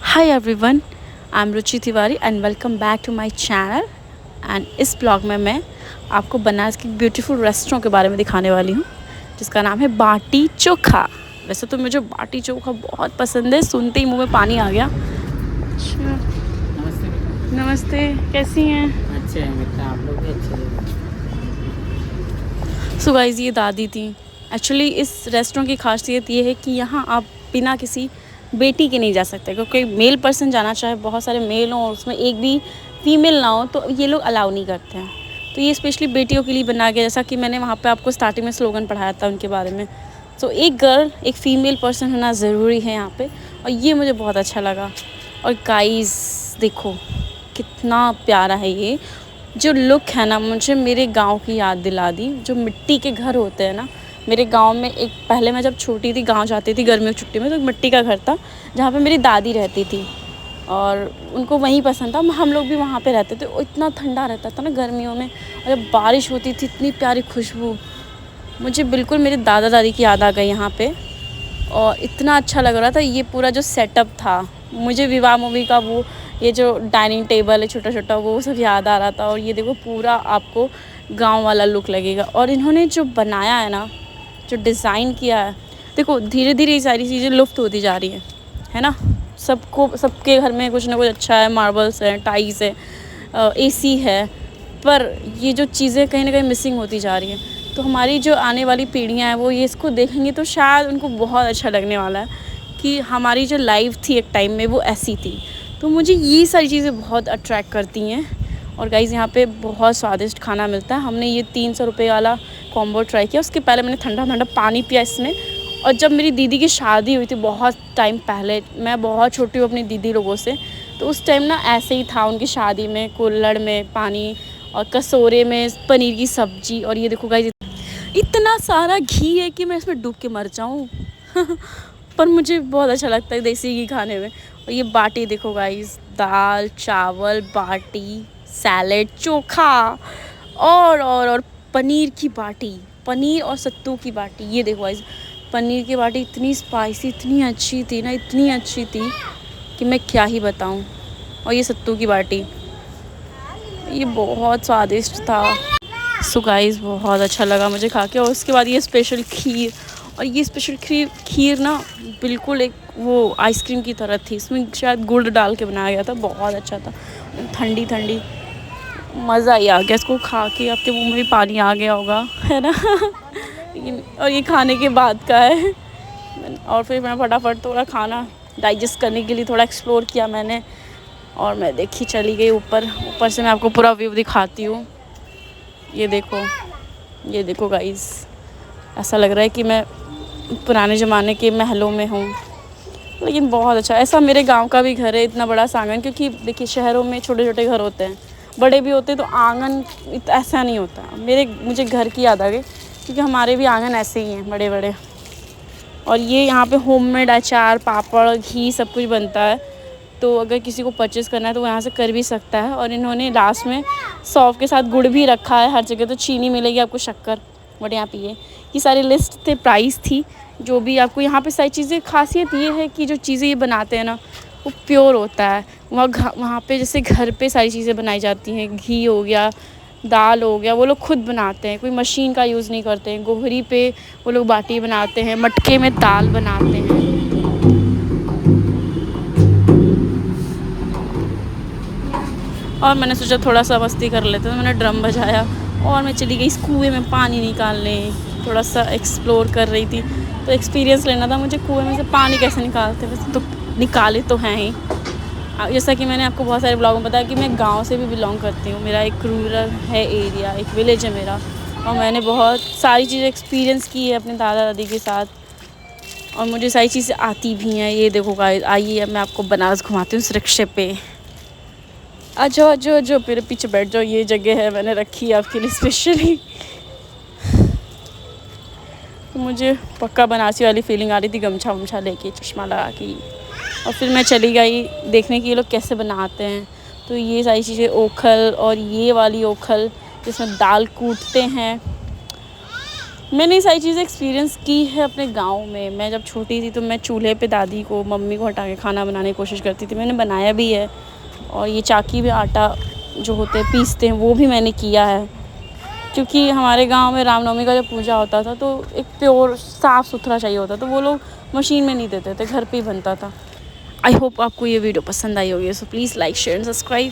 Hi everyone, I am Ruchi Tiwari and welcome back to my channel. And इस blog में मैं आपको बनारस के ब्यूटीफुल रेस्टोरेंट के बारे में दिखाने वाली हूँ, जिसका नाम है बाटी चोखा। वैसे तो मुझे बाटी चोखा बहुत पसंद है, सुनते ही मुंह में पानी आ गया। अच्छा, नमस्ते बेटा। नमस्ते, कैसी हैं? अच्छे हैं बेटा, आप लोग भी अच्छे हैं। सो गाइस, ये दादी थी। एक्चुअली इस रेस्टोरेंट की खासियत ये है कि यहाँ आप बिना किसी बेटी के नहीं जा सकते, क्योंकि मेल पर्सन जाना चाहे बहुत सारे मेल हों और उसमें एक भी फीमेल ना हो तो ये लोग अलाउ नहीं करते हैं। तो ये स्पेशली बेटियों के लिए बना गया, जैसा कि मैंने वहाँ पे आपको स्टार्टिंग में स्लोगन पढ़ाया था उनके बारे में। तो एक गर्ल, एक फ़ीमेल पर्सन होना ज़रूरी है यहाँ पे, और ये मुझे बहुत अच्छा लगा। और गाइस देखो कितना प्यारा है ये। जो लुक है ना, मुझे मेरे गांव की याद दिला दी। जो मिट्टी के घर होते हैं ना, मेरे गांव में एक, पहले मैं जब छोटी थी गांव जाती थी गर्मियों की छुट्टी में, तो एक मिट्टी का घर था जहाँ पे मेरी दादी रहती थी और उनको वहीं पसंद था। हम लोग भी वहाँ पे रहते थे। और इतना ठंडा रहता था ना गर्मियों में, और जब बारिश होती थी इतनी प्यारी खुशबू। मुझे बिल्कुल मेरे दादा दादी की याद आ गई यहाँ पे, और इतना अच्छा लग रहा था। ये पूरा जो सेटअप था, मुझे विवाह मूवी का वो ये जो डाइनिंग टेबल है छोटा छोटा, वो सब याद आ रहा था। और ये देखो पूरा आपको गांव वाला लुक लगेगा। और इन्होंने जो बनाया है ना, जो डिज़ाइन किया है, देखो धीरे धीरे ये सारी चीज़ें लुप्त होती जा रही है ना। सबको, सबके घर में कुछ ना कुछ अच्छा है, मार्बल्स है, टाइल्स है, एसी है, पर ये जो चीज़ें कहीं ना कहीं मिसिंग होती जा रही हैं। तो हमारी जो आने वाली पीढ़ियाँ हैं वो ये इसको देखेंगी तो शायद उनको बहुत अच्छा लगने वाला है कि हमारी जो लाइफ थी एक टाइम में वो ऐसी थी। तो मुझे ये सारी चीज़ें बहुत अट्रैक्ट करती हैं। और गाइज़ यहाँ पे बहुत स्वादिष्ट खाना मिलता है। हमने ये 300 रुपये वाला कॉम्बो ट्राई किया। उसके पहले मैंने ठंडा ठंडा पानी पिया इसमें। और जब मेरी दीदी की शादी हुई थी बहुत टाइम पहले, मैं बहुत छोटी हूँ अपनी दीदी लोगों से, तो उस टाइम ना ऐसे ही था उनकी शादी में, कुल्हड़ में पानी और कटोरे में पनीर की सब्ज़ी। और ये देखो गाइस, इतना सारा घी है कि मैं इसमें डूब के मर जाऊँ। पर मुझे बहुत अच्छा लगता है देसी घी खाने में। और ये बाटी देखो गाइस, दाल चावल बाटी, सैलेड, चोखा, और पनीर की बाटी, पनीर और सत्तू की बाटी। ये देखो गाइस, पनीर की बाटी इतनी स्पाइसी, इतनी अच्छी थी ना, इतनी अच्छी थी कि मैं क्या ही बताऊँ। और ये सत्तू की बाटी, ये बहुत स्वादिष्ट था। सो गाइस बहुत अच्छा लगा मुझे खा के। और उसके बाद ये स्पेशल खीर, और ये स्पेशल खीर ना बिल्कुल एक वो आइसक्रीम की तरह थी। इसमें शायद गुड़ डाल के बनाया गया था, बहुत अच्छा था, ठंडी ठंडी, मज़ा ही आ गया इसको खा के। आपके मुंह में भी पानी आ गया होगा, है ना। लेकिन और ये खाने के बाद का है। और फिर मैं फटाफट थोड़ा खाना डाइजेस्ट करने के लिए थोड़ा एक्सप्लोर किया मैंने, और मैं देखी चली गई ऊपर। ऊपर से मैं आपको पूरा व्यू दिखाती हूँ। ये देखो, ये देखो गाइस, ऐसा लग रहा है कि मैं पुराने ज़माने के महलों में हूँ। लेकिन बहुत अच्छा, ऐसा मेरे गांव का भी घर है, इतना बड़ा सा आंगन। क्योंकि देखिए शहरों में छोटे छोटे घर होते हैं, बड़े भी होते हैं, तो आंगन ऐसा नहीं होता। मुझे घर की याद आ गई, क्योंकि हमारे भी आंगन ऐसे ही हैं, बड़े बड़े। और ये यहाँ पे होममेड अचार, पापड़, घी सब कुछ बनता है। तो अगर किसी को परचेज़ करना है तो वो यहाँ से कर भी सकता है। और इन्होंने लास्ट में सौंफ के साथ गुड़ भी रखा है। हर जगह तो चीनी मिलेगी आपको, शक्कर, बट यहाँ पे ये सारी लिस्ट थे, प्राइस थी, जो भी आपको यहाँ पे सारी चीज़ें। खासियत ये है कि जो चीज़ें ये बनाते हैं ना, वो प्योर होता है। वहाँ पे जैसे घर पे सारी चीज़ें बनाई जाती हैं, घी हो गया, दाल हो गया, वो लोग खुद बनाते हैं, कोई मशीन का यूज़ नहीं करते हैं। गोहरी पे वो लोग बाटी बनाते हैं, मटके में दाल बनाते हैं। और मैंने सोचा थोड़ा सा मस्ती कर लेते, तो मैंने ड्रम बजाया और मैं चली गई इस कुएँ में पानी निकालने। थोड़ा सा एक्सप्लोर कर रही थी, तो एक्सपीरियंस लेना था मुझे कुएँ में से पानी कैसे निकालते हैं। वैसे तो निकाले तो हैं ही। जैसा कि मैंने आपको बहुत सारे ब्लॉगों में बताया कि मैं गांव से भी बिलोंग करती हूँ। मेरा एक रूरल है एरिया, एक विलेज है मेरा, और मैंने बहुत सारी चीज़ें एक्सपीरियंस की है अपने दादा दादी के साथ, और मुझे सारी चीज़ें आती भी हैं। ये देखो गाइस, आइए मैं आपको बनारस घुमाती हूँ इस रिक्शे पे। आ जाओ, जो जो मेरे पीछे बैठ जाओ, ये जगह है मैंने रखी है आपके लिए स्पेशली। तो मुझे पक्का बनारसी वाली फीलिंग आ रही थी, गमछा वमछा लेके, चश्मा लगा के। और फिर मैं चली गई देखने कि ये लोग कैसे बनाते हैं। तो ये सारी चीज़ें, ओखल, और ये वाली ओखल जिसमें दाल कूटते हैं, मैंने ये सारी चीज़ें एक्सपीरियंस की है अपने गाँव में। मैं जब छोटी थी तो मैं चूल्हे पे दादी को, मम्मी को हटा के खाना बनाने की कोशिश करती थी। मैंने बनाया भी है और ये चाकी में आटा जो होते हैं पीसते हैं वो भी मैंने किया है। क्योंकि हमारे गांव में रामनवमी का जब पूजा होता था तो एक प्योर साफ़ सुथरा चाहिए होता, तो वो लोग मशीन में नहीं देते थे, घर पे ही बनता था। आई होप आपको ये वीडियो पसंद आई होगी। So please like share and subscribe.